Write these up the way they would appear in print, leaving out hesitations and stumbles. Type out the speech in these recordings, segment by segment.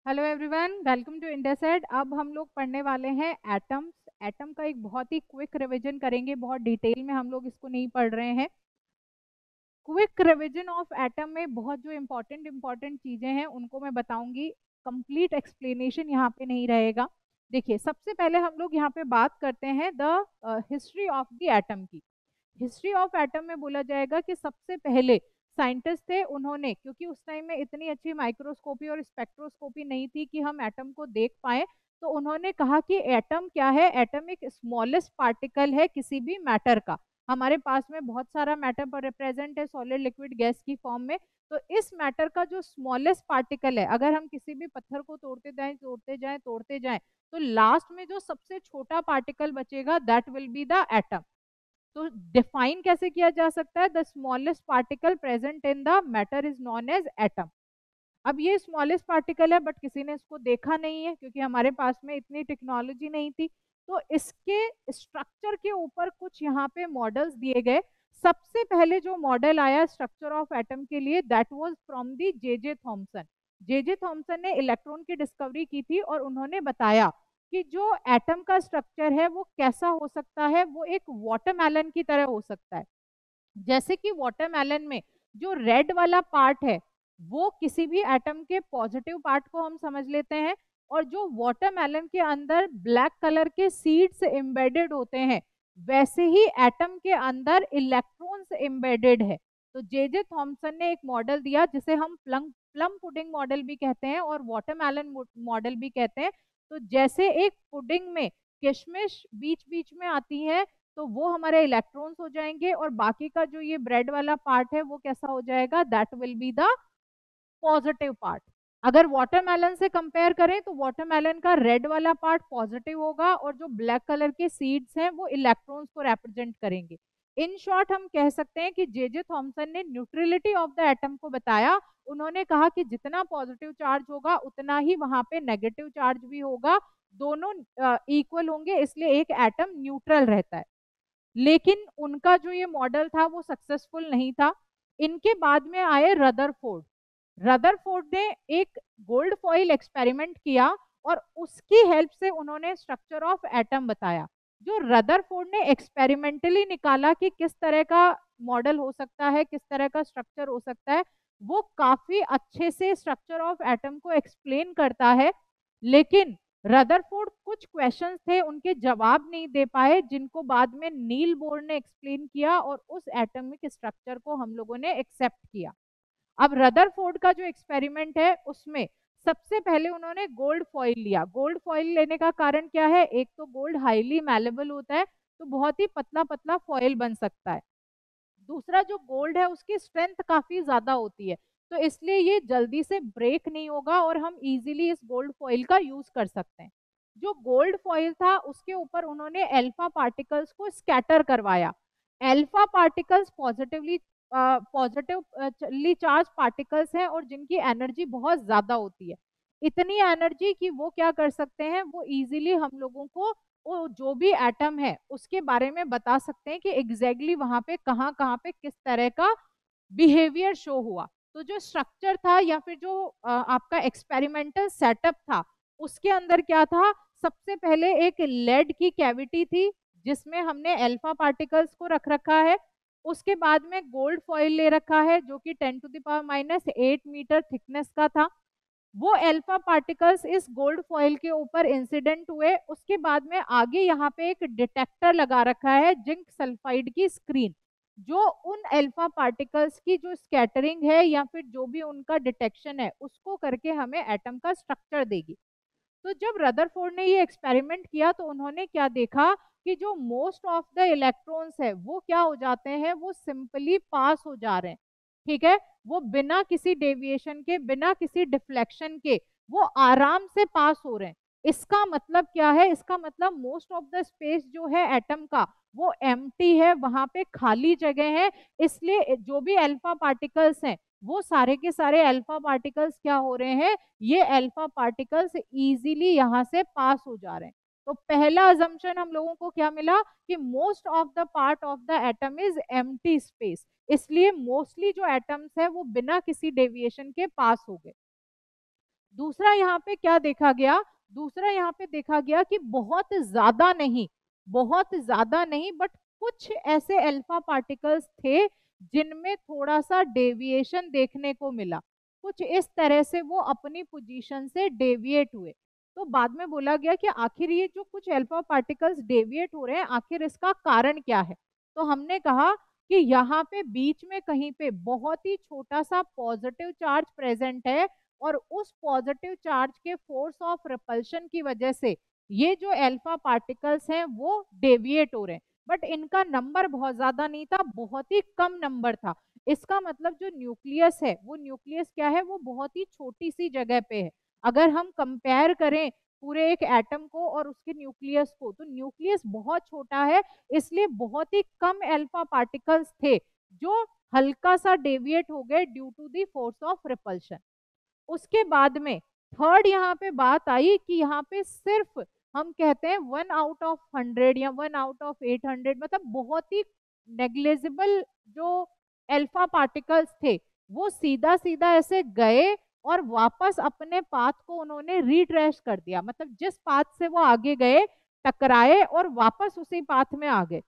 Hello everyone, welcome to Indset. अब हम लोग पढ़ने वाले हैं एटम्स। एटम का एक बहुत ही क्विक रिवीजन करेंगे, बहुत डिटेल में हम लोग इसको नहीं पढ़ रहे हैं। क्विक रिवीजन ऑफ एटम में बहुत जो इम्पोर्टेंट चीजें हैं उनको मैं बताऊंगी। कंप्लीट एक्सप्लेनेशन यहाँ पे नहीं रहेगा। देखिए, सबसे पहले हम लोग यहाँ पे बात करते हैं the history of the atom की। हिस्ट्री ऑफ एटम में बोला जाएगा कि सबसे पहले साइंटिस्ट थे, उन्होंने, क्योंकि उस टाइम में इतनी अच्छी माइक्रोस्कोपी और स्पेक्ट्रोस्कोपी नहीं थी कि हम एटम को देख पाए, तो उन्होंने कहा कि एटम क्या है। एटम एक स्मॉलेस्ट पार्टिकल है किसी भी मैटर का। हमारे पास में बहुत सारा मैटर प्रेजेंट है सॉलिड लिक्विड गैस की फॉर्म में। तो इस मैटर का जो स्मॉलेस्ट पार्टिकल है, अगर हम किसी भी पत्थर को तोड़ते जाएं तो लास्ट में जो सबसे छोटा पार्टिकल बचेगा that will be the atom. तो डिफाइन कैसे किया जा सकता है? The smallest particle present in the matter is known as atom. अब ये स्मॉलेस्ट पार्टिकल है, बट किसी ने इसको देखा नहीं है क्योंकि हमारे पास में इतनी टेक्नोलॉजी नहीं थी। तो इसके स्ट्रक्चर के ऊपर कुछ यहाँ पे मॉडल्स दिए गए। सबसे पहले जो मॉडल आया स्ट्रक्चर ऑफ एटम के लिए, that was from the J Thomson. J Thomson ने इलेक्ट्रॉन की डिस्कवरी की थी और उन्होंने बताया कि जो एटम का स्ट्रक्चर है वो कैसा हो सकता है। वो एक वाटरमेलन की तरह हो सकता है। जैसे कि वाटरमेलन में जो रेड वाला पार्ट है वो किसी भी एटम के पॉजिटिव पार्ट को हम समझ लेते हैं, और जो वाटरमेलन के अंदर ब्लैक कलर के सीड्स एम्बेडेड होते हैं, वैसे ही एटम के अंदर इलेक्ट्रॉन्स एम्बेडेड है। तो जे थॉमसन ने एक मॉडल दिया जिसे हम प्लम प्लम पुडिंग मॉडल भी कहते हैं और वाटरमेलन मॉडल भी कहते हैं। तो जैसे एक पुडिंग में किशमिश बीच बीच में आती है, तो वो हमारे इलेक्ट्रॉन्स हो जाएंगे, और बाकी का जो ये ब्रेड वाला पार्ट है वो कैसा हो जाएगा? That will be the positive part. अगर वाटरमेलन से कंपेयर करें तो वाटरमेलन का रेड वाला पार्ट पॉजिटिव होगा और जो ब्लैक कलर के सीड्स हैं वो इलेक्ट्रॉन्स को रिप्रेजेंट करेंगे। इन शॉर्ट हम कह सकते हैं कि जे थॉमसन ने न्यूट्रलिटी ऑफ द एटम को बताया। उन्होंने कहा कि जितना पॉजिटिव चार्ज होगा उतना ही वहां पे नेगेटिव चार्ज भी होगा, दोनों इक्वल होंगे, इसलिए एक एटम न्यूट्रल रहता है। लेकिन उनका जो ये मॉडल था वो सक्सेसफुल नहीं था। इनके बाद में आए रदरफोर्ड। रदरफोर्ड ने एक गोल्ड फॉइल एक्सपेरिमेंट किया और उसकी हेल्प से उन्होंने स्ट्रक्चर ऑफ एटम बताया। जो रदरफोर्ड ने एक्सपेरिमेंटली निकाला कि किस तरह का मॉडल हो सकता है, किस तरह का स्ट्रक्चर हो सकता है, वो काफी अच्छे से स्ट्रक्चर ऑफ एटम को एक्सप्लेन करता है। लेकिन रदरफोर्ड कुछ क्वेश्चंस थे उनके जवाब नहीं दे पाए, जिनको बाद में नील बोर ने एक्सप्लेन किया और उस एटॉमिक स्ट्रक्चर को हम लोगों ने एक्सेप्ट किया। अब रदरफोर्ड का जो एक्सपेरिमेंट है उसमें सबसे पहले उन्होंने गोल्ड फॉइल लिया। गोल्ड फॉइल लेने का कारण क्या है? एक तो गोल्ड हाईली मैलेबल होता है, तो बहुत ही पतला पतला फॉइल बन सकता है। दूसरा, जो गोल्ड है उसकी स्ट्रेंथ काफी ज्यादा होती है, तो इसलिए ये जल्दी से ब्रेक नहीं होगा और हम इजीली इस गोल्ड फॉइल का यूज कर सकते हैं। जो गोल्ड फॉइल था उसके ऊपर उन्होंने अल्फा पार्टिकल्स को स्कैटर करवाया। Alpha particles positively charge particles हैं और जिनकी एनर्जी बहुत ज्यादा होती है। इतनी एनर्जी कि वो क्या कर सकते हैं, वो इजीली हम लोगों को वो जो भी एटम है उसके बारे में बता सकते हैं कि एग्जैक्टली वहां पे कहाँ कहाँ पे किस तरह का बिहेवियर शो हुआ। तो जो स्ट्रक्चर था या फिर जो आपका एक्सपेरिमेंटल सेटअप था उसके अंदर क्या था? सबसे पहले एक लेड की कैविटी थी जिसमें हमने अल्फा पार्टिकल्स को रख रखा है। उसके बाद में गोल्ड फॉइल ले रखा है जो कि 10⁻⁸ मीटर थिकनेस का था। वो अल्फा पार्टिकल्स इस गोल्ड फॉइल के ऊपर इंसिडेंट हुए। उसके बाद में आगे यहाँ पे एक डिटेक्टर लगा रखा है, जिंक सल्फाइड की स्क्रीन, जो उन अल्फा पार्टिकल्स की जो स्कैटरिंग है या फिर जो भी उनका डिटेक्शन है उसको करके हमें एटम का स्ट्रक्चर देगी। तो जब रदरफोर्ड ने ये एक्सपेरिमेंट किया तो उन्होंने क्या देखा कि जो मोस्ट ऑफ द इलेक्ट्रॉन्स है वो क्या हो जाते हैं, वो सिंपली पास हो जा रहे हैं। ठीक है, वो बिना किसी डेविएशन के, बिना किसी डिफ्लेक्शन के वो आराम से पास हो रहे हैं। इसका मतलब क्या है? इसका मतलब मोस्ट ऑफ द स्पेस जो है एटम का वो एम्प्टी है, वहां पे खाली जगह है। इसलिए जो भी अल्फा पार्टिकल्स हैं वो सारे के सारे अल्फा पार्टिकल्स क्या हो रहे हैं, ये अल्फा पार्टिकल्स इजीली यहाँ से पास हो जा रहे हैं। तो पहला अजम्पशन हम लोगों को क्या मिला कि most of the part of the atom is empty space, इसलिए मोस्टली जो एटम्स है वो बिना किसी डेविएशन के पास हो गए। दूसरा यहाँ पे क्या देखा गया, दूसरा यहाँ पे देखा गया कि बहुत ज्यादा नहीं बट कुछ ऐसे अल्फा पार्टिकल्स थे जिनमें थोड़ा सा डेविएशन देखने को मिला, कुछ इस तरह से वो अपनी पोजीशन से डेविएट हुए। तो बाद में बोला गया कि आखिर ये जो कुछ अल्फा पार्टिकल्स डेविएट हो रहे हैं, आखिर इसका कारण क्या है। तो हमने कहा कि यहाँ पे बीच में कहीं पे बहुत ही छोटा सा पॉजिटिव चार्ज प्रेजेंट है, और उस पॉजिटिव चार्ज के फोर्स ऑफ रिपल्शन की वजह से ये जो अल्फा पार्टिकल्स हैं वो डेविएट हो रहे हैं। बट इनका नंबर बहुत ज्यादा नहीं था, बहुत ही कम नंबर था। इसका मतलब जो न्यूक्लियस है, वो न्यूक्लियस क्या है, वो बहुत ही छोटी सी जगह पे है। अगर हम कंपेयर करें पूरे एक एटम को और उसके न्यूक्लियस को, तो न्यूक्लियस बहुत छोटा है, इसलिए बहुत ही कम अल्फा पार्टिकल्स थे जो हल्का सा डेविएट हो गए due to the force of repulsion. उसके बाद में थर्ड यहाँ पे बात आई कि यहाँ पे सिर्फ हम कहते हैं 1/100 या 1/800, मतलब बहुत ही नेग्लिजिबल जो अल्फा पार्टिकल्स थे वो सीधा सीधा ऐसे गए और वापस अपने पाथ को उन्होंने रिट्रेस कर दिया, मतलब जिस पाथ से वो आगे गए टकराए और वापस उसी पाथ में आ गए।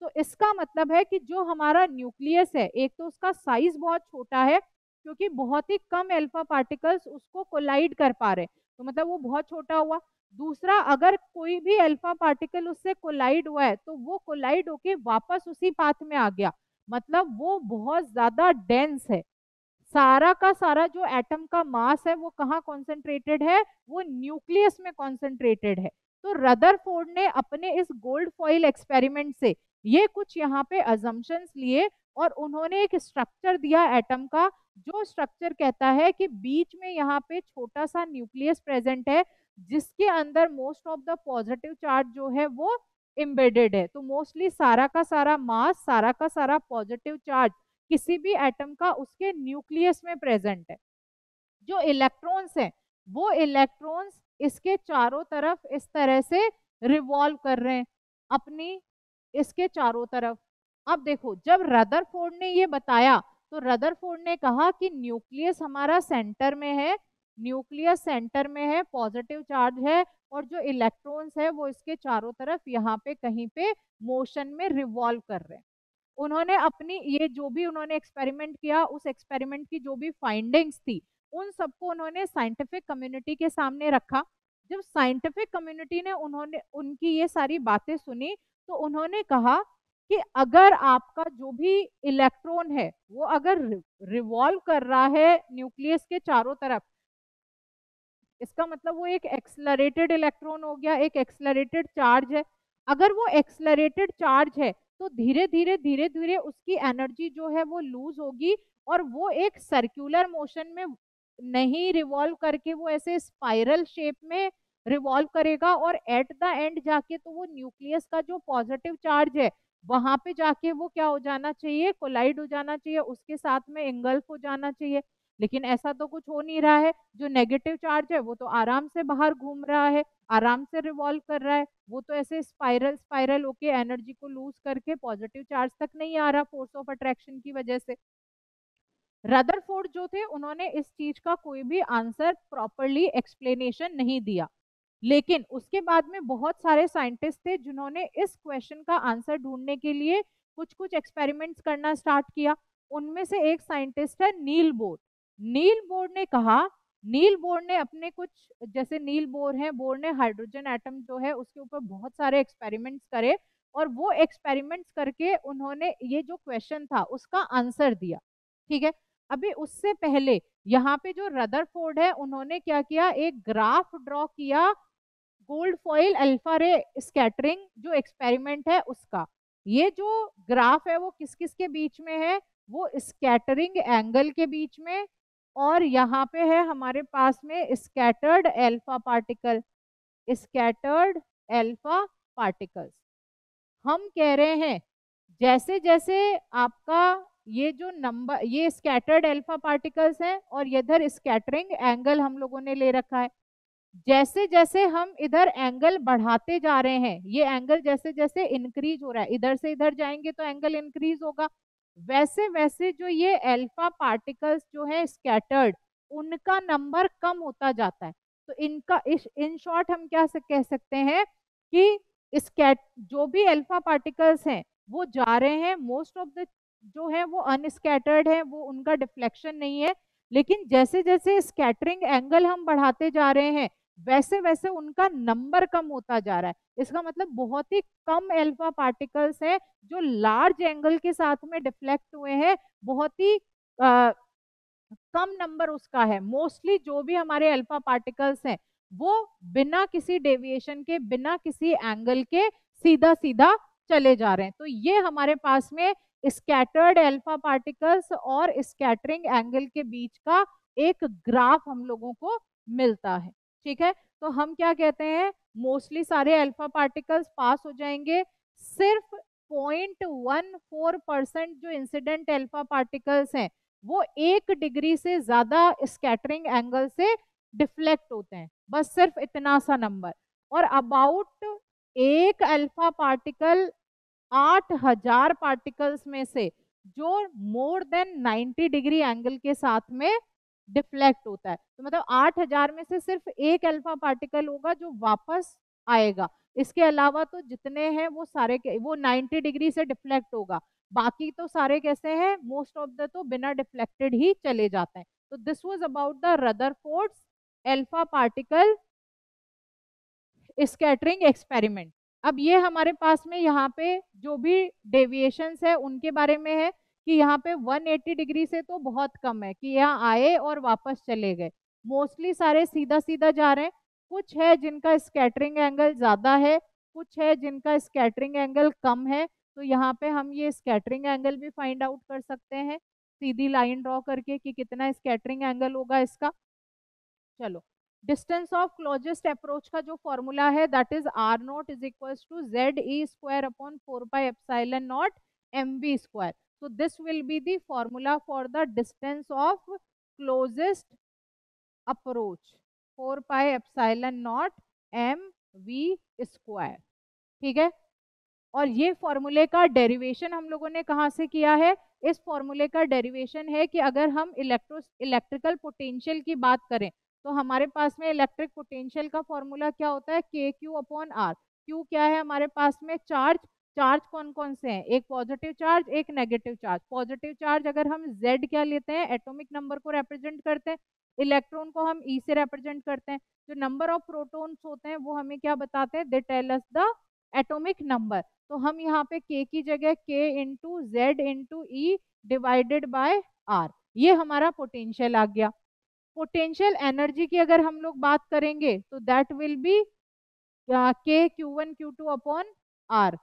तो इसका मतलब है कि जो हमारा न्यूक्लियस है, एक तो उसका साइज बहुत छोटा है क्योंकि बहुत ही कम अल्फा पार्टिकल्स उसको कोलाइड कर पा रहे, तो मतलब वो बहुत छोटा हुआ। दूसरा, अगर कोई भी अल्फा पार्टिकल उससे कोलाइड हुआ है तो वो कोलाइड होके वापस उसी पाथ में आ गया, मतलब वो बहुत ज्यादा डेंस है। सारा का सारा जो एटम का मास है वो कहाँ कॉन्सेंट्रेटेड है, वो न्यूक्लियस में कॉन्सेंट्रेटेड है। तो रदरफोर्ड ने अपने इस गोल्ड फॉइल एक्सपेरिमेंट से ये कुछ यहाँ पे अजम्पशंस लिए और उन्होंने एक स्ट्रक्चर दिया एटम का, जो स्ट्रक्चर कहता है कि बीच में यहाँ पे छोटा सा न्यूक्लियस प्रेजेंट है जिसके अंदर most of the positive charge जो है वो एम्बेडेड है। तो मोस्टली सारा का सारा मास, सारा का सारा पॉजिटिव चार्ज किसी भी एटम का उसके न्यूक्लियस में प्रेजेंट है। जो इलेक्ट्रॉन्स हैं वो इलेक्ट्रॉन्स इसके चारों तरफ इस तरह से रिवॉल्व कर रहे हैं अपनी, इसके चारों तरफ। अब देखो, जब रदरफोर्ड ने ये बताया तो रदरफोर्ड ने कहा कि न्यूक्लियस हमारा सेंटर में है, न्यूक्लियस सेंटर में है, पॉजिटिव चार्ज है, और जो इलेक्ट्रॉन्स है वो इसके चारों तरफ यहाँ पे कहीं पे मोशन में रिवॉल्व कर रहे हैं। उन्होंने अपनी ये जो भी उन्होंने एक्सपेरिमेंट किया, उस एक्सपेरिमेंट की जो भी फाइंडिंग्स थी उन सबको उन्होंने साइंटिफिक कम्युनिटी के सामने रखा। जब साइंटिफिक कम्युनिटी ने उन्होंने उनकी ये सारी बातें सुनी तो उन्होंने कहा कि अगर आपका जो भी इलेक्ट्रॉन है वो अगर रिवॉल्व कर रहा है न्यूक्लियस के चारों तरफ, इसका मतलब वो एक एक्सलरेटेड इलेक्ट्रॉन हो गया, एक एक्सलरेटेड चार्ज है। अगर वो एक्सलरेटेड चार्ज है तो धीरे धीरे उसकी एनर्जी जो है वो लूज होगी और वो एक सर्कुलर मोशन में नहीं रिवॉल्व करके वो ऐसे स्पाइरल शेप में रिवॉल्व करेगा, और एट द एंड जाके तो वो न्यूक्लियस का जो पॉजिटिव चार्ज है वहां पे जाके वो क्या हो जाना चाहिए, कोलाइड हो जाना चाहिए, उसके साथ में एंगल्फ हो जाना चाहिए। लेकिन ऐसा तो कुछ हो नहीं रहा है, जो नेगेटिव चार्ज है वो तो आराम से बाहर घूम रहा है, आराम से रिवॉल्व कर रहा है, वो तो ऐसे स्पाइरल स्पाइरल होके एनर्जी को लूज करके पॉजिटिव चार्ज तक नहीं आ रहा फोर्स ऑफ अट्रैक्शन की वजह से। रदरफोर्ड जो थे उन्होंने इस चीज का कोई भी आंसर प्रॉपरली एक्सप्लेनेशन नहीं दिया, लेकिन उसके बाद में बहुत सारे साइंटिस्ट थे जिन्होंने इस क्वेश्चन का आंसर ढूंढने के लिए कुछ कुछ एक्सपेरिमेंट्स करना स्टार्ट किया। उनमें से एक साइंटिस्ट है नील बोर। नील बोर ने कहा, नील बोर ने अपने कुछ, जैसे नील बोर है, बोर ने हाइड्रोजन एटम जो है उसके ऊपर बहुत सारे एक्सपेरिमेंट्स करे और वो एक्सपेरिमेंट्स करके उन्होंने ये जो क्वेश्चन था उसका आंसर दिया। ठीक है, अभी उससे पहले यहाँ पे जो रदरफोर्ड है उन्होंने क्या किया, एक ग्राफ ड्रॉ किया गोल्ड फॉइल अल्फा रे स्कैटरिंग जो एक्सपेरिमेंट है उसका। ये जो ग्राफ है वो किस किस के बीच में है, वो स्कैटरिंग एंगल के बीच में, और यहाँ पे है हमारे पास में scattered alpha particle, scattered alpha particles. हम कह रहे हैं जैसे जैसे आपका ये जो नंबर, ये स्कैटर्ड अल्फा पार्टिकल्स हैं और इधर स्कैटरिंग एंगल हम लोगों ने ले रखा है, जैसे जैसे हम इधर एंगल बढ़ाते जा रहे हैं, ये एंगल जैसे जैसे इंक्रीज हो रहा है, इधर से इधर जाएंगे तो एंगल इंक्रीज होगा, वैसे वैसे जो ये अल्फा पार्टिकल्स जो है स्कैटर्ड, उनका नंबर कम होता जाता है। तो इनका इन शॉर्ट हम क्या कह सकते हैं कि जो भी अल्फा पार्टिकल्स हैं वो जा रहे हैं, मोस्ट ऑफ द जो है वो अनस्कैटर्ड है, वो उनका डिफ्लेक्शन नहीं है, लेकिन जैसे जैसे स्कैटरिंग एंगल हम बढ़ाते जा रहे हैं वैसे वैसे उनका नंबर कम होता जा रहा है। इसका मतलब बहुत ही कम अल्फा पार्टिकल्स है जो लार्ज एंगल के साथ में डिफ्लेक्ट हुए हैं, बहुत ही कम नंबर उसका है। मोस्टली जो भी हमारे अल्फा पार्टिकल्स हैं वो बिना किसी डेविएशन के, बिना किसी एंगल के सीधा सीधा चले जा रहे हैं। तो ये हमारे पास में स्कैटर्ड अल्फा पार्टिकल्स और स्कैटरिंग एंगल के बीच का एक ग्राफ हम लोगों को मिलता है। ठीक है, तो हम क्या कहते हैं, मोस्टली सारे अल्फा पार्टिकल्स पास हो जाएंगे, सिर्फ 0.14% जो इंसिडेंट अल्फा पार्टिकल्स हैं वो 1 डिग्री से ज्यादा स्कैटरिंग एंगल से डिफ्लेक्ट होते हैं, बस सिर्फ इतना सा नंबर। और अबाउट एक अल्फा पार्टिकल 8000 पार्टिकल्स में से जो मोर देन 90 डिग्री एंगल के साथ में डिफ्लेक्ट होता है। तो मतलब 8000 में से सिर्फ एक अल्फा पार्टिकल होगा जो वापस आएगा, इसके अलावा तो जितने हैं वो सारे वो 90 डिग्री से डिफ्लेक्ट होगा, बाकी तो सारे कैसे हैं, मोस्ट ऑफ द तो बिना डिफ्लेक्टेड ही चले जाते हैं। तो this was about the Rutherford's alpha particle scattering experiment. अब ये हमारे पास में यहाँ पे जो भी डेविएशंस है उनके बारे में है कि यहाँ पे 180 डिग्री से तो बहुत कम है कि यहाँ आए और वापस चले गए, मोस्टली सारे सीधा सीधा जा रहे हैं। कुछ है जिनका स्कैटरिंग एंगल ज्यादा है, कुछ है जिनका स्कैटरिंग एंगल कम है। तो यहाँ पे हम ये स्कैटरिंग एंगल भी फाइंड आउट कर सकते हैं सीधी लाइन ड्रॉ करके कि कितना स्कैटरिंग एंगल होगा इसका। चलो, डिस्टेंस ऑफ क्लोजेस्ट अप्रोच का जो फॉर्मूला है that is r nought is equal to z e square upon 4 pi epsilon nought m v square. so this will be the formula for the distance of closest approach, 4 pi epsilon nought m v square. ठीक है, और ये फॉर्मूले का derivation हम लोगों ने कहाँ से किया है, इस फॉर्मूले का डेरिवेशन है कि अगर हम इलेक्ट्रिकल पोटेंशियल की बात करें तो हमारे पास में इलेक्ट्रिक पोटेंशियल का फॉर्मूला क्या होता है, के क्यू अपॉन आर। क्यू क्या है हमारे पास में, चार्ज। चार्ज कौन कौन से हैं, एक पॉजिटिव चार्ज एक नेगेटिव चार्ज। पॉजिटिव चार्ज अगर हम जेड क्या लेते हैं, एटॉमिक नंबर को रिप्रेजेंट करते हैं, इलेक्ट्रॉन को हम ई से रिप्रेजेंट करते हैं। जो नंबर ऑफ प्रोटॉन्स होते हैं वो हमें क्या बताते हैं, they tell us the atomic number. तो हम यहाँ पे k की जगह k into z into e divided by r, ये हमारा पोटेंशियल आ गया। पोटेंशियल एनर्जी की अगर हम लोग बात करेंगे तो that will be k Q1 Q2 upon r.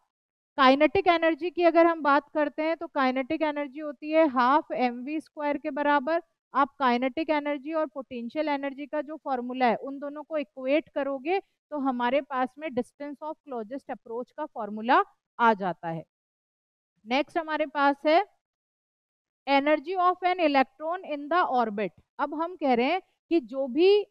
Kinetic energy की अगर हम बात करते हैं तो काइनेटिक एनर्जी होती है हाफ एम वी स्क्वायर के बराबर। आप काइनेटिक एनर्जी और पोटेंशियल एनर्जी का जो फॉर्मूला है उन दोनों को इक्वेट करोगे तो हमारे पास में डिस्टेंस ऑफ क्लोजेस्ट अप्रोच का फॉर्मूला आ जाता है। नेक्स्ट हमारे पास है energy of an electron in the orbit. अब हम कह रहे हैं कि जो भी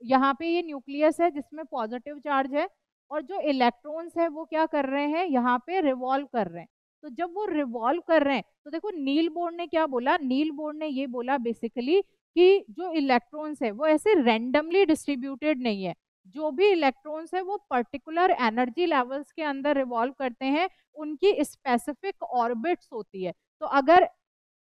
यहाँ पे ये न्यूक्लियस है जिसमें पॉजिटिव चार्ज है और जो इलेक्ट्रॉन्स है वो क्या कर रहे हैं, यहाँ पे रिवॉल्व कर रहे हैं। तो जब वो रिवॉल्व कर रहे हैं तो देखो नील बोर्ड ने क्या बोला, नील बोर्ड ने ये बोला बेसिकली कि जो इलेक्ट्रॉन्स है वो ऐसे रैंडमली डिस्ट्रीब्यूटेड नहीं है, जो भी इलेक्ट्रॉन्स है वो पर्टिकुलर एनर्जी लेवल्स के अंदर रिवॉल्व करते हैं, उनकी स्पेसिफिक ऑर्बिट्स होती है। तो अगर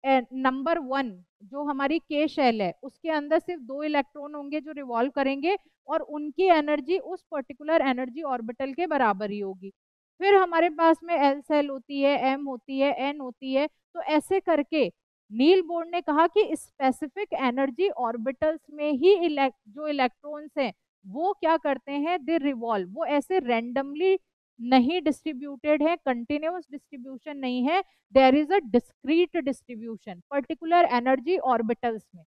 नंबर 1 जो हमारी के शेल है उसके अंदर सिर्फ 2 इलेक्ट्रॉन होंगे जो रिवॉल्व करेंगे और उनकी एनर्जी उस पर्टिकुलर एनर्जी ऑर्बिटल के बराबर ही होगी। फिर हमारे पास में एल सेल होती है, एम होती है, एन होती है। तो ऐसे करके नील बोर्ड ने कहा कि स्पेसिफिक एनर्जी ऑर्बिटल्स में ही जो इलेक्ट्रॉन्स हैं वो क्या करते हैं, दे रिवॉल्व, वो ऐसे रैंडमली नहीं डिस्ट्रीब्यूटेड है, कंटिन्यूअस डिस्ट्रीब्यूशन नहीं है, there is a discrete distribution particular energy orbitals में।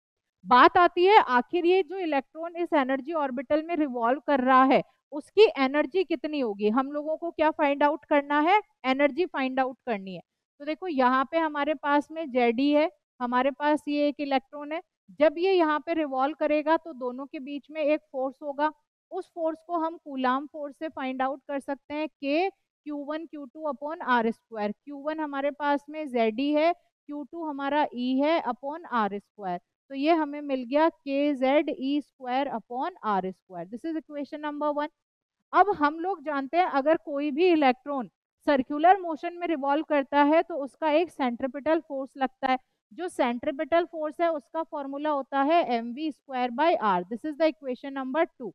बात आती है आखिर ये जो इलेक्ट्रॉन इस एनर्जी ऑर्बिटल में रिवॉल्व कर रहा है उसकी एनर्जी कितनी होगी, हम लोगों को क्या फाइंड आउट करना है, एनर्जी फाइंड आउट करनी है। तो देखो यहाँ पे हमारे पास में जेडी है, हमारे पास ये एक इलेक्ट्रॉन है, जब ये यहाँ पे रिवॉल्व करेगा तो दोनों के बीच में एक फोर्स होगा, उस फोर्स को हम कूलाम फोर्स से फाइंड आउट कर सकते हैं, के Q1 Q2 upon r square. Q1 हमारे पास में जेडी है, Q2 हमारा ई है अपॉन आर स्क्वायर। तो ये हमें मिल गया kZe² upon r²। This is equation number 1। अब हम लोग जानते हैं अगर कोई भी इलेक्ट्रॉन सर्कुलर मोशन में रिवॉल्व करता है तो उसका एक सेंट्रीपिटल फोर्स लगता है। जो सेंट्रीपिटल फोर्स है उसका फॉर्मूला होता है mv²/r। This is the equation number 2।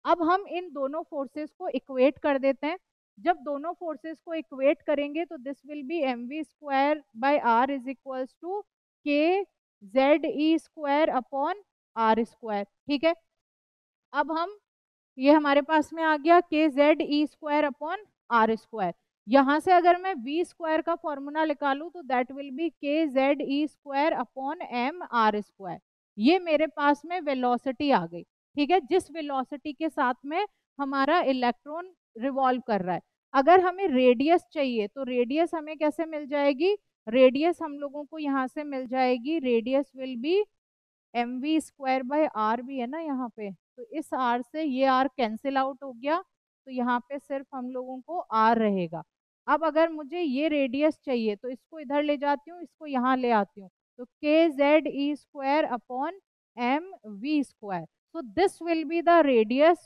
अब हम इन दोनों फोर्सेस को इक्वेट कर देते हैं। जब दोनों फोर्सेस को इक्वेट करेंगे तो this will be mv²/r is equals to kZe² upon r²। ठीक है, अब हम ये हमारे पास में आ गया kZe² अपॉन r²। यहां से अगर मैं v² का फॉर्मूला निकालूं तो that will B kZe² upon mr²। ये मेरे पास में वेलोसिटी आ गई। ठीक है, जिस वेलोसिटी के साथ में हमारा इलेक्ट्रॉन रिवॉल्व कर रहा है। अगर हमें रेडियस चाहिए तो रेडियस हमें कैसे मिल जाएगी? रेडियस हम लोगों को यहाँ से मिल जाएगी, रेडियस विल बी mv²/r भी है ना यहाँ पे, तो इस r से ये r कैंसिल आउट हो गया, तो यहाँ पे सिर्फ हम लोगों को r रहेगा। अब अगर मुझे ये रेडियस चाहिए तो इसको इधर ले जाती हूँ, इसको यहाँ ले आती हूँ, तो kZe² upon mv²। So this will be the radius,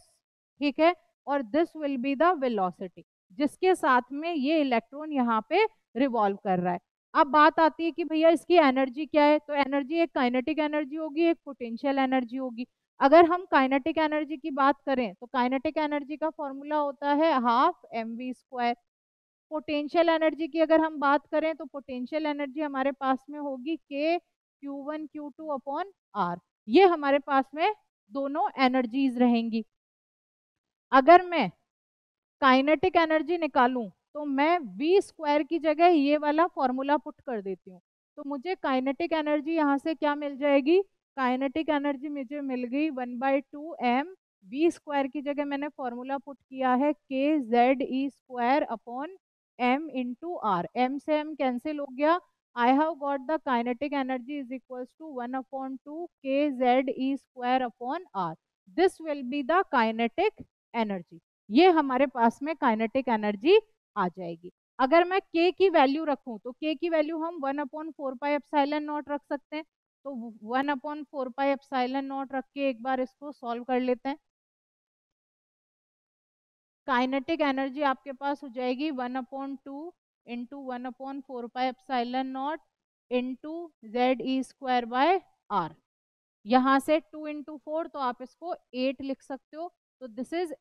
ठीक है, और this will be the velocity जिसके साथ में ये इलेक्ट्रॉन यहाँ पे रिवॉल्व कर रहा है। अब बात आती है कि भैया इसकी एनर्जी क्या है, तो एनर्जी एक काइनेटिक एनर्जी होगी, एक पोटेंशियल एनर्जी होगी। अगर हम काइनेटिक एनर्जी की बात करें तो काइनेटिक एनर्जी का फॉर्मूला होता है हाफ mv²। पोटेंशियल एनर्जी की अगर हम बात करें तो पोटेंशियल एनर्जी हमारे पास में होगी k Q1 Q2 upon r। ये हमारे पास में दोनों एनर्जीज रहेंगी। अगर मैं काइनेटिक एनर्जी निकालूं तो मैं v² की जगह ये वाला फॉर्मूला पुट कर देती हूँ, तो मुझे काइनेटिक एनर्जी यहाँ से क्या मिल जाएगी? काइनेटिक एनर्जी मुझे मिल गई 1/2 m। v² की जगह मैंने फॉर्मूला पुट किया है kZe² upon m into r. m से m कैंसिल हो गया। I have got the kinetic energy is equals to 1/2 kZe² upon r। This will be the kinetic energy. ये हमारे पास में काइनेटिक एनर्जी आ जाएगी। अगर मैं k की वैल्यू रखूं तो k की वैल्यू हम 1/4πε0 रख सकते हैं, तो 1/4πε0 रख के एक बार इसको सॉल्व कर लेते हैं। काइनेटिक एनर्जी आपके पास हो जाएगी 1/2 इंटू 1/4πε0 इंटू Ze²/r। यहाँ से 2 इंटू 4 तो आप इसको 8 लिख सकते हो, तो दिस इज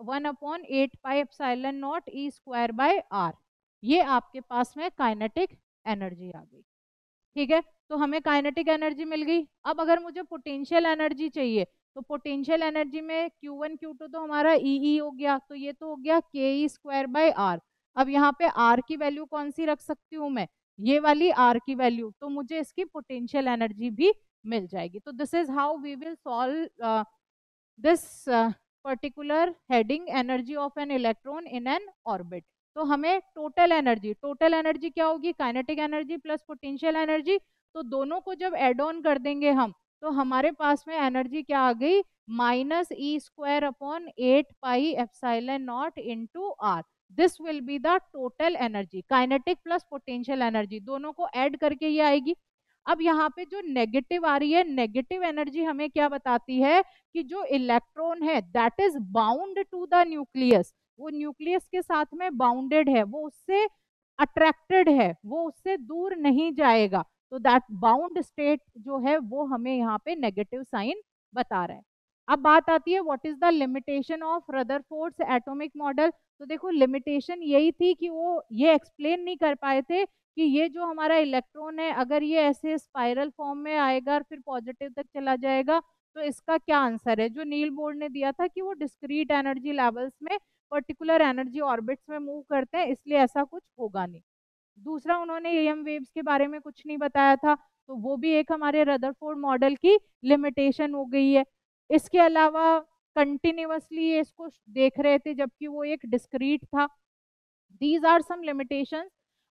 1/8πε0 E²/r। ये आपके पास में काइनेटिक एनर्जी आ गई। ठीक है, तो हमें काइनेटिक एनर्जी मिल गई। अब अगर मुझे पोटेंशियल एनर्जी चाहिए तो पोटेंशियल एनर्जी में Q1 Q2 तो हमारा E हो गया, तो ये तो हो गया ke²/r। अब यहाँ पे r की वैल्यू कौन सी रख सकती हूँ मैं? ये वाली r की वैल्यू, तो मुझे इसकी पोटेंशियल एनर्जी भी मिल जाएगी। तो this is how we will solve this particular heading energy of an electron in an orbit. तो हमें टोटल एनर्जी क्या होगी? Kinetic energy plus potential energy, तो दोनों को जब एड ऑन कर देंगे हम तो हमारे पास में एनर्जी क्या आ गई? -E² upon 8πε0 into r. This will be the total energy. Kinetic plus potential energy दोनों को ऐड करके ये आएगी। अब यहाँ पे जो नेगेटिव आ रही है, नेगेटिव एनर्जी हमें क्या बताती है कि जो इलेक्ट्रॉन है that is bound to the nucleus, वो न्यूक्लियस के साथ में बाउंडेड है, वो उससे अट्रैक्टेड है, वो उससे दूर नहीं जाएगा। तो दैट बाउंड स्टेट जो है वो हमें यहाँ पे नेगेटिव साइन बता रहा है। अब बात आती है what is the limitation of Rutherford's atomic model. तो देखो लिमिटेशन यही थी कि वो ये एक्सप्लेन नहीं कर पाए थे कि ये जो हमारा इलेक्ट्रॉन है अगर ये ऐसे स्पाइरल फॉर्म में आएगा और फिर पॉजिटिव तक चला जाएगा तो इसका क्या आंसर है। जो नील बोर्ड ने दिया था कि वो डिस्क्रीट एनर्जी लेवल्स में पर्टिकुलर एनर्जी ऑर्बिट्स में मूव करते हैं, इसलिए ऐसा कुछ होगा नहीं। दूसरा उन्होंने एम वेव्स के बारे में कुछ नहीं बताया था, तो वो भी एक हमारे रदरफोर्ड मॉडल की लिमिटेशन हो गई है। इसके अलावा कंटिन्यूअसली इसको देख रहे थे जबकि वो एक डिस्क्रीट था। These are some limitations.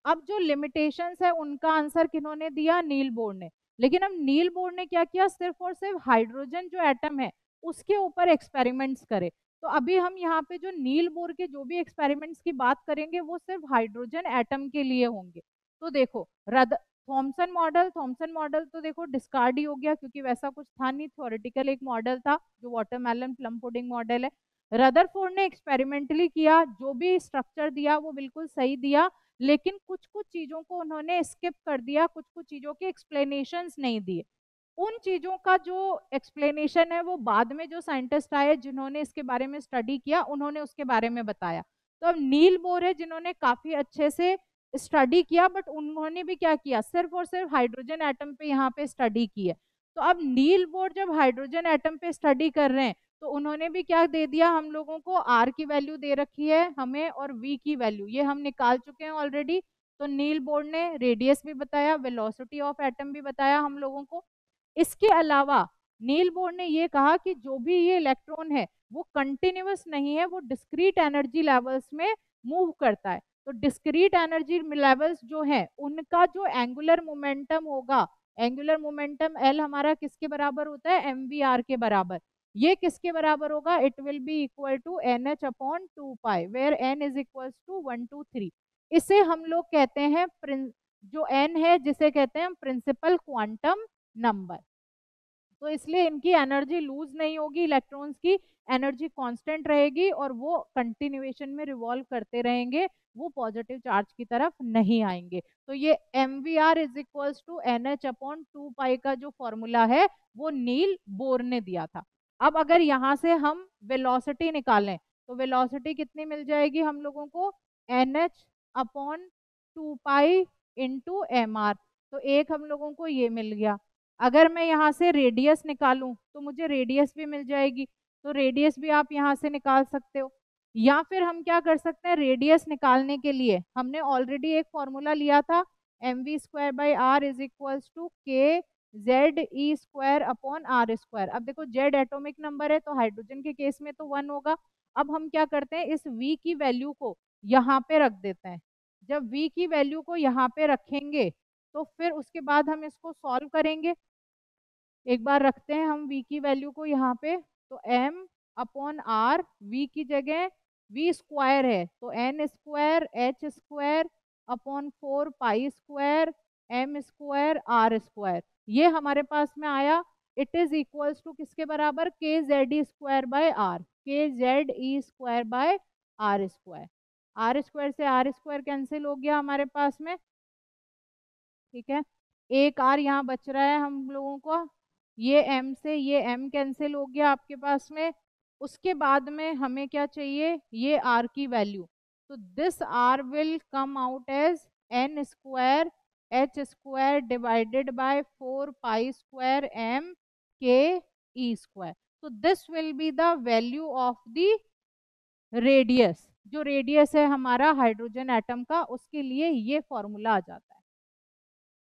अब जो लिमिटेशंस है उनका आंसर किन्होंने दिया? नील बोर ने। लेकिन अब नील बोर ने क्या किया? सिर्फ और सिर्फ हाइड्रोजन जो एटम है उसके ऊपर एक्सपेरिमेंट्स करे। तो अभी हम यहाँ पे जो नील बोर के जो भी एक्सपेरिमेंट्स की बात करेंगे वो सिर्फ हाइड्रोजन एटम के लिए होंगे। तो देखो थॉमसन मॉडल तो देखो डिस्कार्ड ही हो गया, क्योंकि वैसा कुछ था नहीं, थ्योरेटिकल एक मॉडल था जो वाटरमेलन प्लम पुडिंग मॉडल है। रदरफोर्ड ने एक्सपेरिमेंटली किया, जो भी स्ट्रक्चर दिया वो बिल्कुल सही दिया, लेकिन कुछ कुछ चीजों को उन्होंने स्किप कर दिया, कुछ कुछ चीजों के एक्सप्लेनेशंस नहीं दिए। उन चीजों का जो एक्सप्लेनेशन है वो बाद में जो साइंटिस्ट आए जिन्होंने इसके बारे में स्टडी किया, उन्होंने उसके बारे में बताया। तो अब नील बोर है जिन्होंने काफी अच्छे से स्टडी किया, बट उन्होंने भी क्या किया, सिर्फ और सिर्फ हाइड्रोजन एटम पे यहाँ पे स्टडी की है। तो अब नील बोर जब हाइड्रोजन एटम पे स्टडी कर रहे हैं, तो उन्होंने भी क्या दे दिया हम लोगों को, आर की वैल्यू दे रखी है हमें और वी की वैल्यू ये हम निकाल चुके हैं ऑलरेडी। तो नील बोर ने रेडियस भी बताया, वेलोसिटी ऑफ एटम भी बताया हम लोगों को। इसके अलावा नील बोर ने ये कहा कि जो भी ये इलेक्ट्रॉन है वो कंटिन्यूअस नहीं है, वो डिस्क्रीट एनर्जी लेवल्स में मूव करता है। तो डिस्क्रीट एनर्जी लेवल्स जो है उनका जो एंगुलर मोमेंटम होगा, एंगुलर मोमेंटम एल हमारा किसके बराबर होता है, एम वी आर के बराबर। ये किसके बराबर होगा, it will be equal to n h upon 2 pi, where n is equal to 1 2 3। इसे हम लोग कहते हैं जो एन है जिसे कहते हैं प्रिंसिपल क्वांटम नंबर। तो इसलिए इनकी एनर्जी लूज नहीं होगी, इलेक्ट्रॉन्स की एनर्जी कांस्टेंट रहेगी और वो कंटिन्यूएशन में रिवॉल्व करते रहेंगे, वो पॉजिटिव चार्ज की तरफ नहीं आएंगे। तो ये m v r is equals to n h upon 2 pi का जो फॉर्मूला है वो नील बोर ने दिया था। अब अगर यहाँ से हम वेलोसिटी निकालें तो वेलोसिटी कितनी मिल जाएगी हम लोगों को, n h upon 2 pi into m r. तो एक हम लोगों को ये मिल गया। अगर मैं यहाँ से रेडियस निकालूं तो मुझे रेडियस भी मिल जाएगी, तो रेडियस भी आप यहाँ से निकाल सकते हो। या फिर हम क्या कर सकते हैं, रेडियस निकालने के लिए हमने ऑलरेडी एक फॉर्मूला लिया था, m v square by r is equals to k z e square upon r square. अब देखो जेड एटॉमिक नंबर है तो हाइड्रोजन के केस में तो 1 होगा। अब हम क्या करते हैं, इस v की वैल्यू को यहाँ पे रख देते हैं। जब v की वैल्यू को यहाँ पे रखेंगे तो फिर उसके बाद हम इसको सॉल्व करेंगे। एक बार रखते हैं हम v की वैल्यू को यहाँ पे, तो m अपॉन आर, v की जगह v स्क्वायर है तो n square h square upon 4 pi square m square r square, ये हमारे पास में आया। इट इज इक्वल्स टू किसके बराबर, k z e square by r, k z e square by r square. R square से आर स्क्वायर कैंसिल हो गया हमारे पास में, ठीक है। एक आर यहाँ बच रहा है हम लोगों को, ये m से ये m कैंसिल हो गया आपके पास में। उसके बाद में हमें क्या चाहिए, ये r की वैल्यू, तो this r will come out as n square h square divided by 4 pi square m k e square. तो this will be the value of the radius, जो रेडियस है हमारा हाइड्रोजन एटम का, उसके लिए ये फॉर्मूला आ जाता है।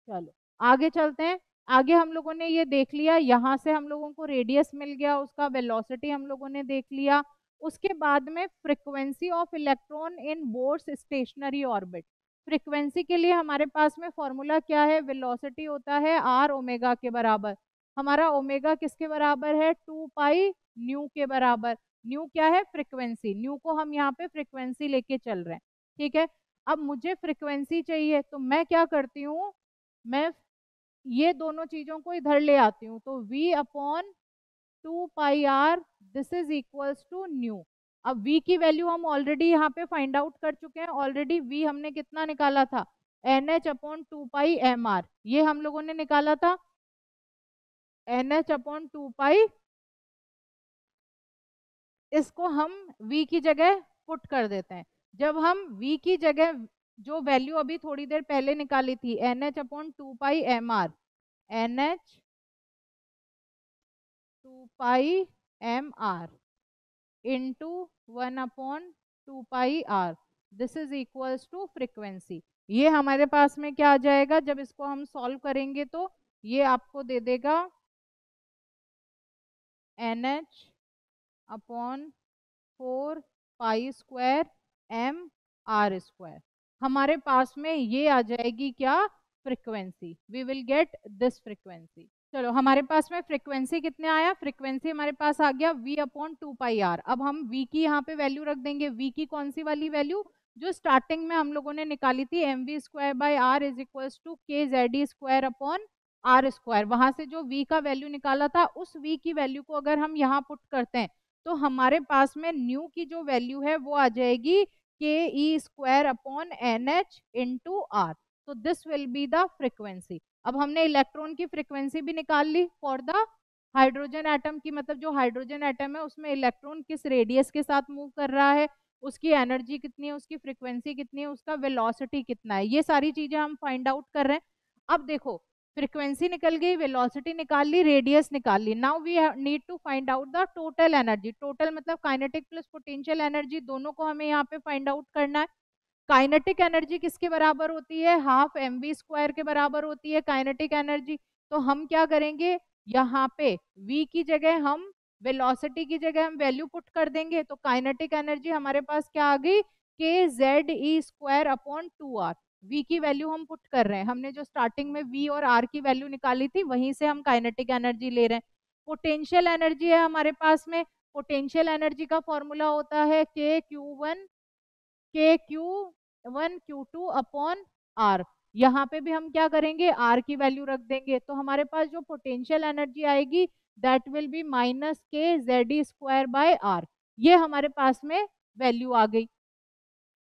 चलो आगे चलते हैं। आगे हम लोगों ने ये देख लिया, यहाँ से हम लोगों को रेडियस मिल गया, उसका वेलोसिटी हम लोगों ने देख लिया। उसके बाद में frequency of electron in Bohr's stationary orbit. Frequency के लिए हमारे पास में फॉर्मूला क्या है, वेलोसिटी होता है आर ओमेगा के बराबर। हमारा ओमेगा किसके बराबर है, 2 पाई न्यू के बराबर। न्यू क्या है, फ्रीक्वेंसी, न्यू को हम यहाँ पे फ्रीक्वेंसी लेके चल रहे हैं, ठीक है। अब मुझे फ्रीक्वेंसी चाहिए तो मैं क्या करती हूँ, मैं ये दोनों चीजों को इधर ले आती हूँ, तो v upon 2 pi r this is equals to nu. अब v की वैल्यू हम ऑलरेडी यहाँ पे फाइंड आउट कर चुके हैं, ऑलरेडी v हमने कितना निकाला था, N h upon 2 pi mr, ये हम लोगों ने निकाला था एन एच अपॉन 2 पाई। इसको हम v की जगह पुट कर देते हैं। जब हम v की जगह जो वैल्यू अभी थोड़ी देर पहले निकाली थी, n h upon 2 pi mr, n h 2 pi mr into 1/2 pi r, this is equals to frequency. ये हमारे पास में क्या आ जाएगा, जब इसको हम सॉल्व करेंगे तो ये आपको दे देगा n h upon 4 pi square mr square. हमारे पास में ये आ जाएगी क्या, frequency, we will get this frequency. चलो हमारे पास में फ्रीक्वेंसी कितने आया, फ्रीक्वेंसी हमारे पास आ गया v अपॉन 2 पाई r। अब हम v की यहाँ पे वैल्यू रख देंगे, v की कौन सी वाली वैल्यू, जो स्टार्टिंग में हम लोगों ने निकाली थी mv² is equals to kz² upon r², वहां से जो v का वैल्यू निकाला था उस v की वैल्यू को अगर हम यहाँ पुट करते हैं तो हमारे पास में न्यू की जो वैल्यू है वो आ जाएगी ke² upon nh into r। तो this will be the frequency. अब हमने इलेक्ट्रॉन की फ्रीक्वेंसी भी निकाल ली फॉर द हाइड्रोजन एटम की, मतलब जो हाइड्रोजन एटम है उसमें इलेक्ट्रॉन किस रेडियस के साथ मूव कर रहा है, उसकी एनर्जी कितनी है, उसकी फ्रीक्वेंसी कितनी है, उसका वेलोसिटी कितना है, ये सारी चीजें हम फाइंड आउट कर रहे हैं। अब देखो फ्रीक्वेंसी निकल गई, वेलोसिटी निकाल ली, रेडियस निकाल ली। Now we need to find out the total energy. Total मतलब काइनेटिक प्लस पोटेंशियल एनर्जी, दोनों को हमें यहाँ पे फाइंड आउट करना है। काइनेटिक एनर्जी किसके बराबर होती है, हाफ mv² के बराबर होती है काइनेटिक एनर्जी। तो हम क्या करेंगे, यहाँ पे v की जगह हम वेलोसिटी की जगह हम वैल्यू पुट कर देंगे। तो काइनेटिक एनर्जी हमारे पास क्या आ गई, kze² अपॉन 2r। v की वैल्यू हम पुट कर रहे हैं, हमने जो स्टार्टिंग में v और r की वैल्यू निकाली थी वहीं से हम काइनेटिक एनर्जी ले रहे हैं। पोटेंशियल एनर्जी है हमारे पास में, पोटेंशियल एनर्जी का फॉर्मूला होता है KQ1 Q2 अपॉन R। यहाँ पे भी हम क्या करेंगे, R की वैल्यू रख देंगे। तो हमारे पास जो पोटेंशियल एनर्जी आएगी that will B minus kze²/r। ये हमारे पास में वैल्यू आ गई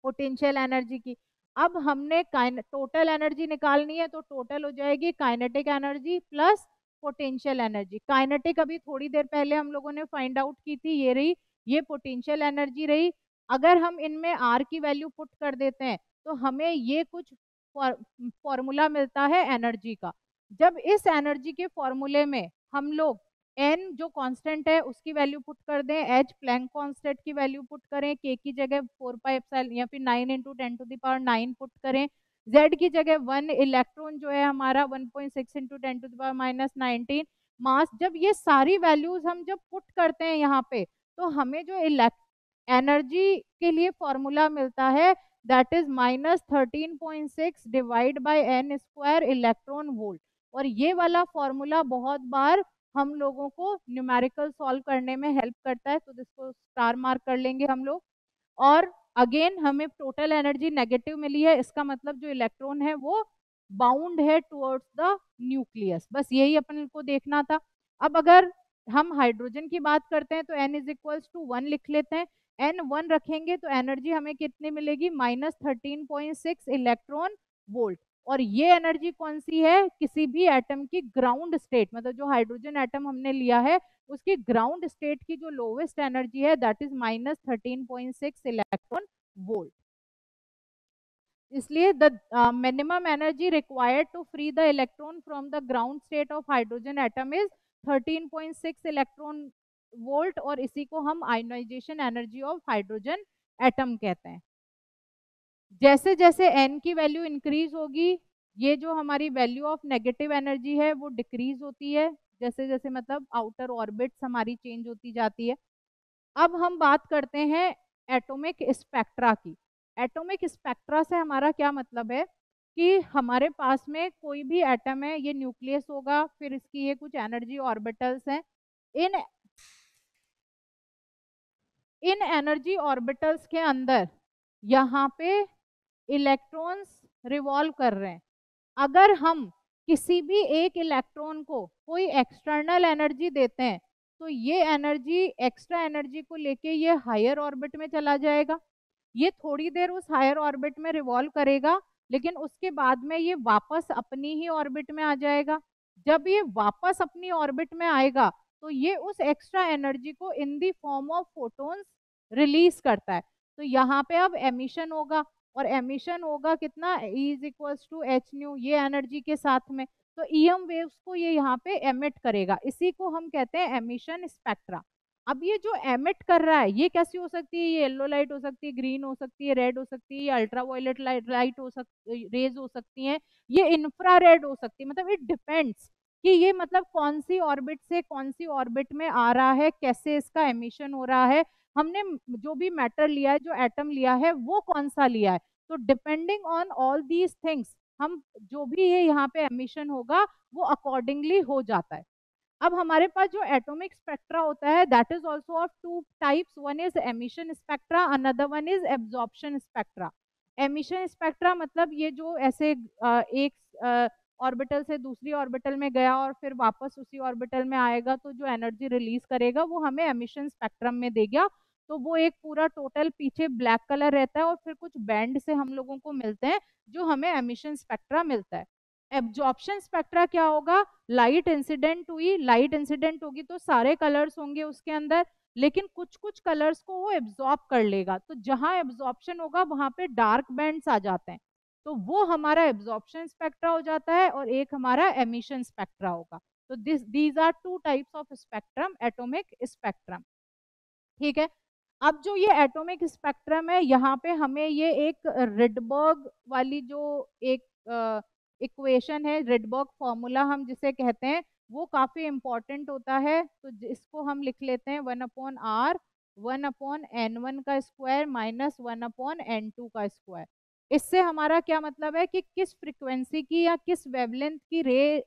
पोटेंशियल एनर्जी की। अब हमने टोटल एनर्जी निकालनी है, तो टोटल हो जाएगी kinetic energy plus potential energy. Kinetic अभी थोड़ी देर पहले हम लोगों ने फाइंड आउट की थी, ये रही, ये पोटेंशियल एनर्जी रही। अगर हम इनमें आर की वैल्यू पुट कर देते हैं तो हमें ये कुछ फॉर्मूला मिलता है एनर्जी का। जब इस एनर्जी के फॉर्मूले में हम लोग एन जो कांस्टेंट है उसकी वैल्यू पुट कर दें, एच प्लैंक कांस्टेंट की वैल्यू पुट करें, के की जगह 4πε या फिर 9 इंटू 10⁻⁹ पुट करें, जेड की जगह 1 इलेक्ट्रॉन जो है हमारा 1.6 इंटू 10⁻⁹, मास, जब ये सारी वैल्यूज हम जब पुट करते हैं यहाँ पे तो हमें जो एनर्जी के लिए फॉर्मूला मिलता है that is -13.6 divide by n² electron volt. और ये वाला फॉर्मूला बहुत बार हम लोगों को न्यूमेरिकल सॉल्व करने में हेल्प करता है, तो इसको स्टार मार्क कर लेंगे हम लोग। और अगेन हमें टोटल एनर्जी नेगेटिव मिली है, इसका मतलब जो इलेक्ट्रॉन है वो बाउंड है टुवर्ड्स द न्यूक्लियस। बस यही अपन को देखना था। अब अगर हम हाइड्रोजन की बात करते हैं तो n इज इक्वल्स टू 1 लिख लेते हैं। n 1 रखेंगे तो एनर्जी हमें कितनी मिलेगी, -13.6 इलेक्ट्रॉन वोल्ट। और ये एनर्जी कौन सी है, किसी भी एटम की ग्राउंड स्टेट, मतलब जो हाइड्रोजन एटम हमने लिया है उसकी ग्राउंड स्टेट की जो लोवेस्ट एनर्जी है दैट इज -13.6 इलेक्ट्रॉन वोल्ट। इसलिए the minimum energy required to free the electron from the ground state of hydrogen atom is 13.6 electron volt, और इसी को हम ionisation energy of hydrogen atom कहते हैं। जैसे जैसे n की वैल्यू इंक्रीज होगी ये जो हमारी वैल्यू ऑफ नेगेटिव एनर्जी है वो डिक्रीज होती है, जैसे जैसे मतलब आउटर ऑर्बिट्स हमारी चेंज होती जाती है। अब हम बात करते हैं एटॉमिक स्पेक्ट्रा की। एटॉमिक स्पेक्ट्रा से हमारा क्या मतलब है कि हमारे पास में कोई भी एटम है, ये न्यूक्लियस होगा, फिर इसकी ये कुछ एनर्जी ऑर्बिटल्स हैं। इन एनर्जी ऑर्बिटल्स के अंदर यहाँ पे इलेक्ट्रॉन्स रिवॉल्व कर रहे हैं। अगर हम किसी भी एक इलेक्ट्रॉन को कोई एक्सटर्नल एनर्जी देते हैं तो ये एनर्जी, एक्स्ट्रा एनर्जी को लेके ये हायर ऑर्बिट में चला जाएगा। ये थोड़ी देर उस हायर ऑर्बिट में रिवॉल्व करेगा, लेकिन उसके बाद में ये वापस अपनी ही ऑर्बिट में आ जाएगा। जब ये वापस अपनी ऑर्बिट में आएगा तो ये उस एक्स्ट्रा एनर्जी को in the form of photons release करता है। तो यहाँ पे अब एमिशन होगा, और एमिशन होगा कितना, E is equals to h nu, ये एनर्जी के साथ में। तो ईएम वेव्स को ये यहाँ पे एमिट करेगा, इसी को हम कहते हैं एमिशन स्पेक्ट्रा। अब ये जो एमिट कर रहा है ये कैसी हो सकती है, ये येलो लाइट हो सकती है, ग्रीन हो सकती है, रेड हो सकती है, ये अल्ट्रावायलेट लाइट हो सकती, रेज हो सकती हैं, ये इंफ्रारेड हो सकती है। मतलब इट डिपेंड्स कि ये मतलब कौन सी ऑर्बिट से कौन सी ऑर्बिट में आ रहा है, कैसे इसका एमिशन हो रहा है, हमने जो भी मैटर लिया है, जो एटम लिया है वो कौन सा लिया है। तो depending on all these things हम जो भी ये यहाँ पे एमिशन होगा वो अकॉर्डिंगली हो जाता है। अब हमारे पास जो एटॉमिक स्पेक्ट्रा होता है that is also of two types, one is emission spectra, another one is absorption spectra. Emission spectra मतलब ये जो ऐसे एक ऑर्बिटल से दूसरी ऑर्बिटल में गया और फिर वापस उसी ऑर्बिटल में आएगा तो जो एनर्जी रिलीज करेगा वो हमें एमिशन स्पेक्ट्रम में देगा। तो वो एक पूरा टोटल पीछे ब्लैक कलर रहता है और फिर कुछ बैंड से हम लोगों को मिलते हैं जो हमें एमिशन स्पेक्ट्रा मिलता है। एब्जॉर्प्शन स्पेक्ट्रा क्या होगा, लाइट इंसिडेंट हुई, लाइट इंसिडेंट होगी तो सारे कलर्स होंगे उसके अंदर, लेकिन कुछ कुछ कलर्स को वो एब्जॉर्ब कर लेगा, तो जहां एब्जॉर्प्शन होगा वहां पे डार्क बैंड्स आ जाते हैं, तो वो हमारा एब्जॉर्प्शन स्पेक्ट्रा हो जाता है और एक हमारा एमिशन स्पेक्ट्रा होगा। तो these are two types of spectrum, atomic spectrum. ठीक है, अब जो ये एटॉमिक स्पेक्ट्रम है यहाँ पे हमें ये एक रिडबर्ग वाली जो एक इक्वेशन है, रिडबर्ग फॉर्मूला हम जिसे कहते हैं, वो काफी इंपॉर्टेंट होता है। तो इसको हम लिख लेते हैं 1/r 1/n1 का स्क्वायर माइनस 1/n2 का स्क्वायर। इससे हमारा क्या मतलब है कि किस फ्रीक्वेंसी की या किस वेवलेंथ की रे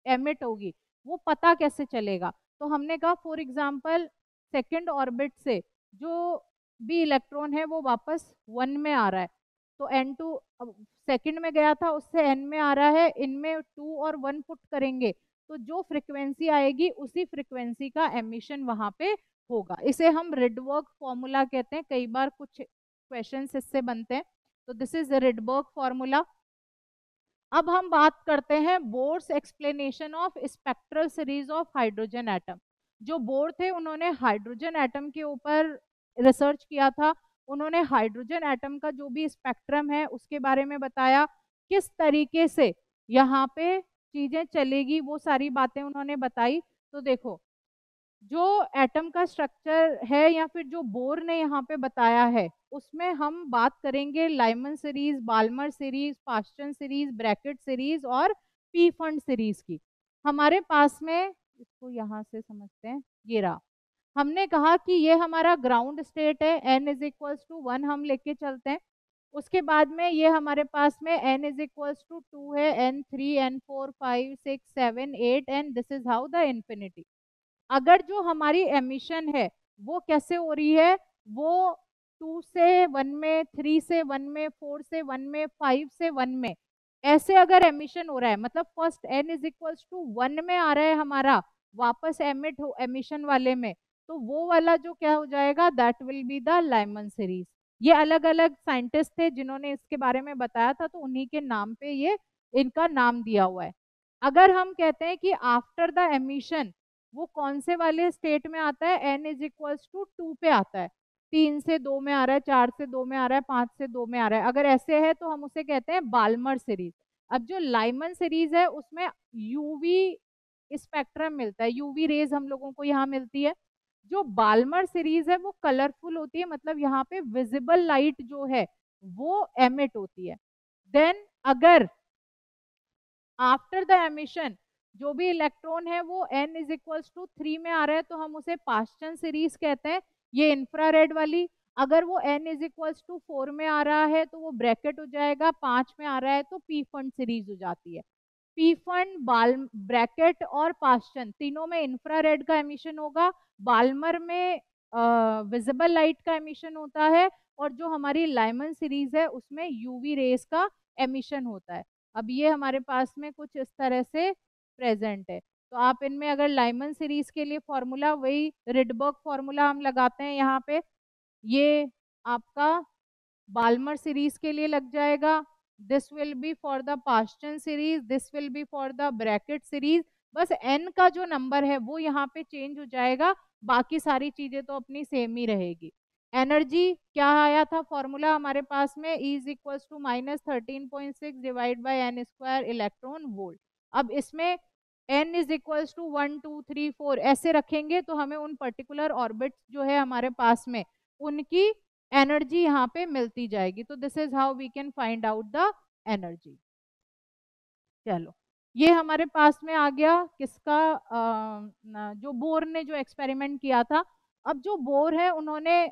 एमिट होगी वो पता कैसे चलेगा। तो हमने कहा फॉर एग्जांपल सेकंड ऑर्बिट से जो भी इलेक्ट्रॉन है वो वापस 1 में आ रहा है, तो n2 सेकंड में गया था उससे n में आ रहा है, इनमें 2 और 1 पुट करेंगे तो जो फ्रीक्वेंसी आएगी उसी फ्रीक्वेंसी का एमिशन वहां पे होगा। इसे हम रिडबर्ग फॉर्मूला कहते हैं, कई बार कुछ क्वेश्चंस इससे बनते हैं। तो दिस इज रिडबर्ग फॉर्मूला। अब हम बात करते हैं Bohr's explanation of spectral series of hydrogen atom. जो बोर थे उन्होंने हाइड्रोजन एटम के ऊपर रिसर्च किया था, उन्होंने हाइड्रोजन एटम का जो भी स्पेक्ट्रम है उसके बारे में बताया, किस तरीके से यहाँ पे चीजें चलेगी वो सारी बातें उन्होंने बताई। तो देखो जो एटम का स्ट्रक्चर है या फिर जो बोर ने यहाँ पे बताया है उसमें हम बात करेंगे Lyman series, Balmer series, Paschen series, Brackett series और पी फंड सीरीज की। हमारे पास में इसको यहाँ से समझते हैं, ये रहा, हमने कहा कि ये हमारा ग्राउंड स्टेट है, n इज इक्वल्स टू 1 हम लेके चलते हैं। उसके बाद में ये हमारे पास में n इज इक्वल्स टू 2 है, n3 n4 5 6 7 8 and this is how the infinity. अगर जो हमारी एमिशन है वो कैसे हो रही है, वो 2 से 1 में, 3 से 1 में, 4 से 1 में, 5 से 1 में, ऐसे अगर एमिशन हो रहा है मतलब first n is equals to 1 में आ रहा है हमारा, वापस एमिट हो एमिशन वाले में, तो वो वाला जो क्या हो जाएगा, that will be the Lyman series. ये अलग अलग साइंटिस्ट थे जिन्होंने इसके बारे में बताया था, तो उन्हीं के नाम पे ये इनका नाम दिया हुआ है। अगर हम कहते हैं कि आफ्टर द एमिशन वो कौन से वाले स्टेट में आता है, n इज इक्वल्स टू 2 पे आता है, 3 से 2 में आ रहा है, 4 से 2 में आ रहा है, 5 से 2 में आ रहा है, अगर ऐसे है तो हम उसे कहते हैं बाल्मर सीरीज। अब जो लाइमन सीरीज है उसमें यूवी स्पेक्ट्रम मिलता है, यूवी रेज हम लोगों को यहाँ मिलती है। जो बाल्मर सीरीज है वो कलरफुल होती है, मतलब यहाँ पे विजिबल लाइट जो है वो एमिट होती है। देन अगर आफ्टर द एमिशन जो भी इलेक्ट्रॉन है वो n इज इक्वल्स टू 3 में आ रहा है तो हम उसे पास्टन सीरीज कहते हैं, ये इंफ्रारेड वाली। अगर वो n इज इक्वल्स टू 4 में आ रहा है तो वो ब्रैकेट हो जाएगा, 5 में आ रहा है तो पी फंड सीरीज हो जाती है। पी फंड, बाल ब्रैकेट और पास्टन तीनों में इंफ्रारेड का एमिशन होगा, बाल्मर में विजिबल लाइट का एमिशन होता है, और जो हमारी लाइमन सीरीज है उसमें यूवी रेस का एमिशन होता है। अब ये हमारे पास में कुछ इस तरह से प्रेजेंट है। तो आप इनमें अगर लाइमन सीरीज के लिए फॉर्मूला वही रिडबर्ग फॉर्मूला हम लगाते हैं यहाँ पे, ये आपका बाल्मर सीरीज के लिए लग जाएगा, this will B for the Paschen series, this will B for the Brackett series. बस n का जो नंबर है वो यहाँ पे चेंज हो जाएगा, बाकी सारी चीजें तो अपनी सेम ही रहेगी। एनर्जी क्या आया था फॉर्मूला हमारे पास में, E is equals to -13.6 divide by n square electron volt. अब इसमें n इज इक्वल्स टू 1 2 3 4 ऐसे रखेंगे तो हमें उन पर्टिकुलर ऑर्बिट्स जो है हमारे पास में उनकी एनर्जी यहाँ पे मिलती जाएगी। तो this is how we can find out the energy. चलो ये हमारे पास में आ गया किसका, जो बोर ने जो एक्सपेरिमेंट किया था। अब जो बोर है उन्होंने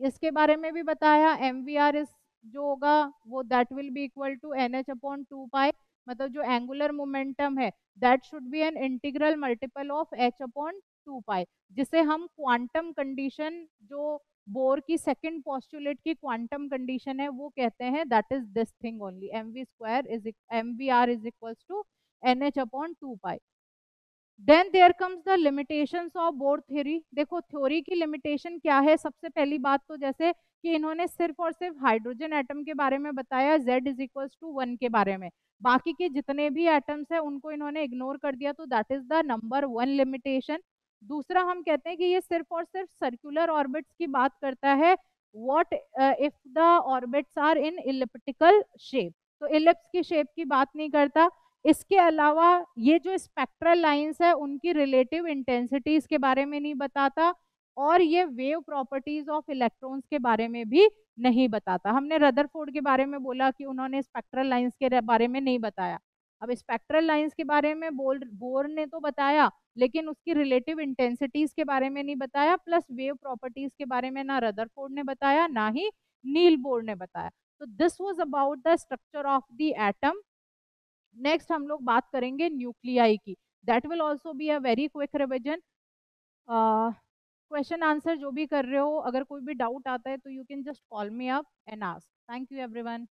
इसके बारे में भी बताया, एम वी आर इस जो होगा वो that will be equal to NH/2 pi, मतलब जो एंगुलर मोमेंटम है that should be an integral multiple of h upon 2 pi, जिसे हम क्वांटम कंडीशन, जो बोर की सेकंड पोस्टुलेट की क्वांटम कंडीशन है, वो कहते हैं that is this thing only, mvr is equals to nh upon 2 pi. Then there comes the limitations of Bohr theory. देखो थ्योरी की लिमिटेशन क्या है, सबसे पहली बात तो जैसे कि इन्होंने सिर्फ और सिर्फ हाइड्रोजन एटम के बारे में बताया, Z इज इक्वल्स टू 1 के बारे में, बाकी के जितने भी एटम्स है उनको इन्होंने इग्नोर कर दिया, तो that is the number 1 limitation. दूसरा हम कहते हैं कि ये सिर्फ और सिर्फ सर्कुलर ऑर्बिट्स की बात करता है, what if the orbits are in elliptical shape, तो इलिप्स की शेप की बात नहीं करता। इसके अलावा ये जो स्पेक्ट्रल लाइंस है उनकी रिलेटिव इंटेंसिटीज के बारे में नहीं बताता, और ये वेव प्रॉपर्टीज ऑफ इलेक्ट्रॉन्स के बारे में भी नहीं बताता। हमने रदरफोर्ड के बारे में बोला कि उन्होंने स्पेक्ट्रल लाइंस के बारे में नहीं बताया, अब स्पेक्ट्रल लाइंस के बारे में बोर ने तो बताया, लेकिन उसकी रिलेटिव इंटेंसिटीज के बारे में नहीं बताया, प्लस वेव प्रॉपर्टीज के बारे में ना रदरफोर्ड ने बताया ना ही नील बोर ने बताया। तो this was about the structure of the atom. Next हम लोग बात करेंगे न्यूक्लियाई की, that will also be a very quick revision. Question answer जो भी कर रहे हो, अगर कोई भी डाउट आता है तो you can just call me up and ask. Thank you everyone.